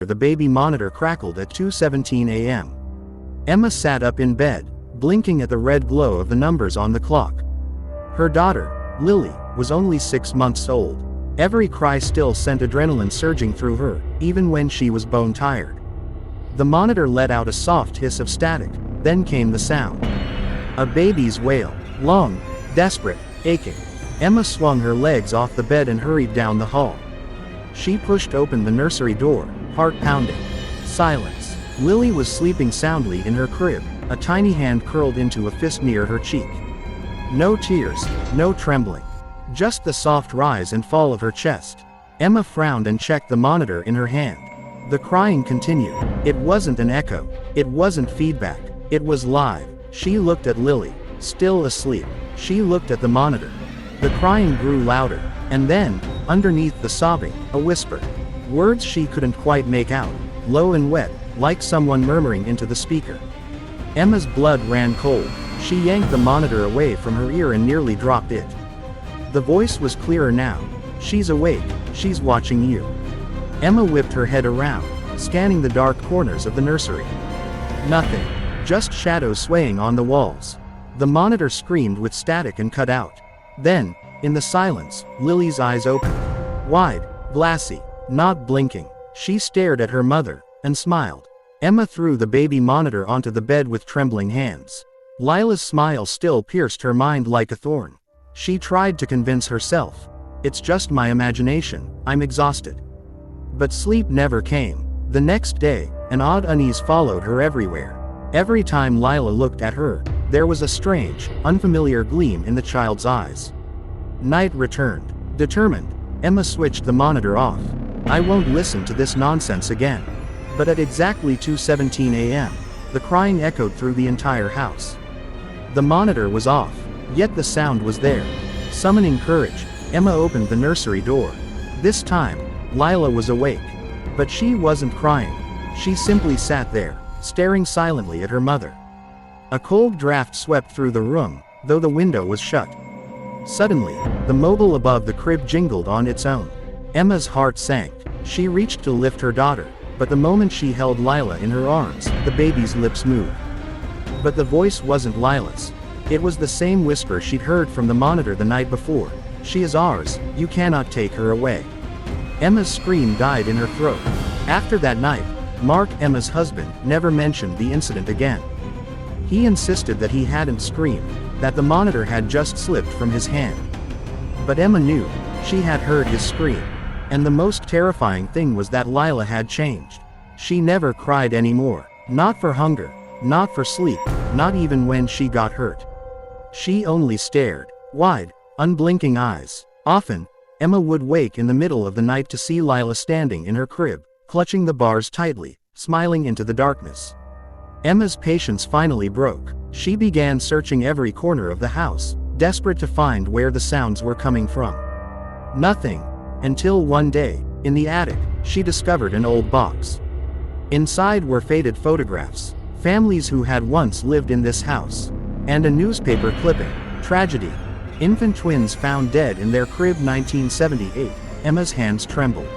The baby monitor crackled at 2:17 a.m. Emma sat up in bed, blinking at the red glow of the numbers on the clock. Her daughter, Lily, was only 6 months old. Every cry still sent adrenaline surging through her, even when she was bone-tired. The monitor let out a soft hiss of static, then came the sound. A baby's wail, long, desperate, aching. Emma swung her legs off the bed and hurried down the hall. She pushed open the nursery door, heart pounding. Silence. Lily was sleeping soundly in her crib, a tiny hand curled into a fist near her cheek. No tears, no trembling. Just the soft rise and fall of her chest. Emma frowned and checked the monitor in her hand. The crying continued. It wasn't an echo. It wasn't feedback. It was live. She looked at Lily, still asleep. She looked at the monitor. The crying grew louder, and then, underneath the sobbing, a whisper. Words she couldn't quite make out, low and wet, like someone murmuring into the speaker. Emma's blood ran cold. She yanked the monitor away from her ear and nearly dropped it. The voice was clearer now. She's awake, she's watching you. Emma whipped her head around, scanning the dark corners of the nursery. Nothing. Just shadows swaying on the walls. The monitor screamed with static and cut out. Then, in the silence, Lily's eyes opened. Wide, glassy, not blinking. She stared at her mother, and smiled. Emma threw the baby monitor onto the bed with trembling hands. Lila's smile still pierced her mind like a thorn. She tried to convince herself. It's just my imagination, I'm exhausted. But sleep never came. The next day, an odd unease followed her everywhere. Every time Lila looked at her, there was a strange, unfamiliar gleam in the child's eyes. Night returned. Determined, Emma switched the monitor off. I won't listen to this nonsense again. But at exactly 2:17 a.m., the crying echoed through the entire house. The monitor was off, yet the sound was there. Summoning courage, Emma opened the nursery door. This time, Lila was awake. But she wasn't crying. She simply sat there, staring silently at her mother. A cold draft swept through the room, though the window was shut. Suddenly, the mobile above the crib jingled on its own. Emma's heart sank. She reached to lift her daughter, but the moment she held Lila in her arms, the baby's lips moved. But the voice wasn't Lila's. It was the same whisper she'd heard from the monitor the night before. She is ours, you cannot take her away. Emma's scream died in her throat. After that night, Mark, Emma's husband, never mentioned the incident again. He insisted that he hadn't screamed, that the monitor had just slipped from his hand. But Emma knew, she had heard his scream. And the most terrifying thing was that Lila had changed. She never cried anymore. Not for hunger, not for sleep, not even when she got hurt. She only stared. Wide, unblinking eyes. Often, Emma would wake in the middle of the night to see Lila standing in her crib, clutching the bars tightly, smiling into the darkness. Emma's patience finally broke. She began searching every corner of the house, desperate to find where the sounds were coming from. Nothing. Until one day, in the attic, she discovered an old box. Inside were faded photographs, families who had once lived in this house, and a newspaper clipping. Tragedy. Infant twins found dead in their crib 1978. Emma's hands trembled.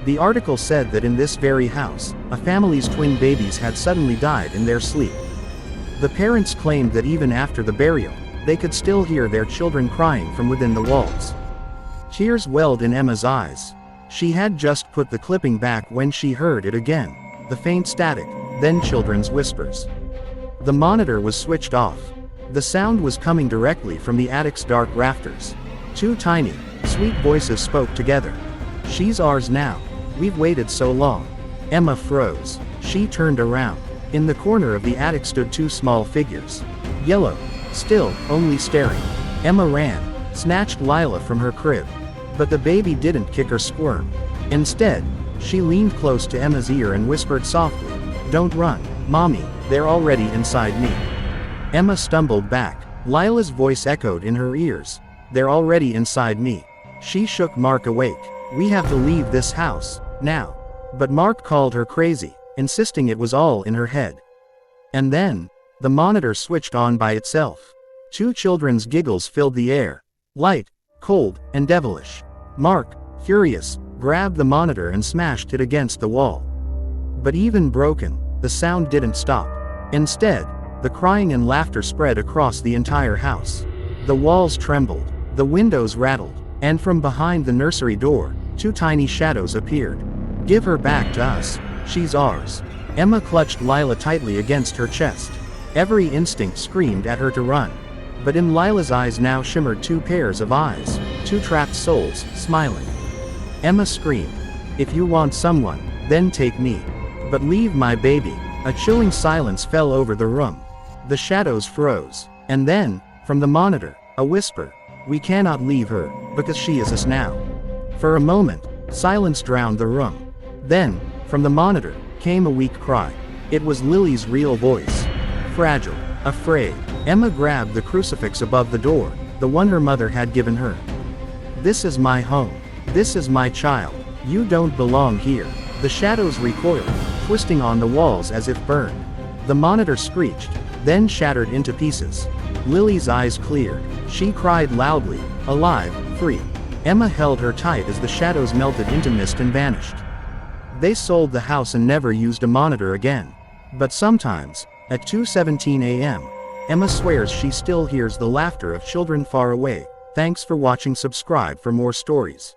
The article said that in this very house, a family's twin babies had suddenly died in their sleep. The parents claimed that even after the burial, they could still hear their children crying from within the walls. Tears welled in Emma's eyes. She had just put the clipping back when she heard it again. The faint static, then children's whispers. The monitor was switched off. The sound was coming directly from the attic's dark rafters. Two tiny, sweet voices spoke together. She's ours now. We've waited so long. Emma froze. She turned around. In the corner of the attic stood two small figures. Yellow. Still, only staring. Emma ran, snatched Lila from her crib. But the baby didn't kick or squirm. Instead, she leaned close to Emma's ear and whispered softly, "Don't run, Mommy, they're already inside me." Emma stumbled back. Lila's voice echoed in her ears. "They're already inside me." She shook Mark awake. "We have to leave this house, now." But Mark called her crazy, insisting it was all in her head. And then, the monitor switched on by itself. Two children's giggles filled the air. Light, cold, and devilish. Mark, furious, grabbed the monitor and smashed it against the wall. But even broken, the sound didn't stop. Instead, the crying and laughter spread across the entire house. The walls trembled, the windows rattled, and from behind the nursery door, 2 tiny shadows appeared. "Give her back to us. She's ours." Emma clutched Lila tightly against her chest. Every instinct screamed at her to run. But in Lila's eyes now shimmered 2 pairs of eyes, 2 trapped souls, smiling. Emma screamed, "If you want someone, then take me. But leave my baby." A chilling silence fell over the room. The shadows froze. And then, from the monitor, a whisper, "We cannot leave her, because she is us now." For a moment, silence drowned the room. Then, from the monitor, came a weak cry. It was Lily's real voice. Fragile, afraid. Emma grabbed the crucifix above the door, the one her mother had given her. "This is my home. This is my child. You don't belong here." The shadows recoiled, twisting on the walls as if burned. The monitor screeched, then shattered into pieces. Lily's eyes cleared. She cried loudly, alive, free. Emma held her tight as the shadows melted into mist and vanished. They sold the house and never used a monitor again. But sometimes, at 2:17 a.m., Emma swears she still hears the laughter of children far away. Thanks for watching. Subscribe for more stories.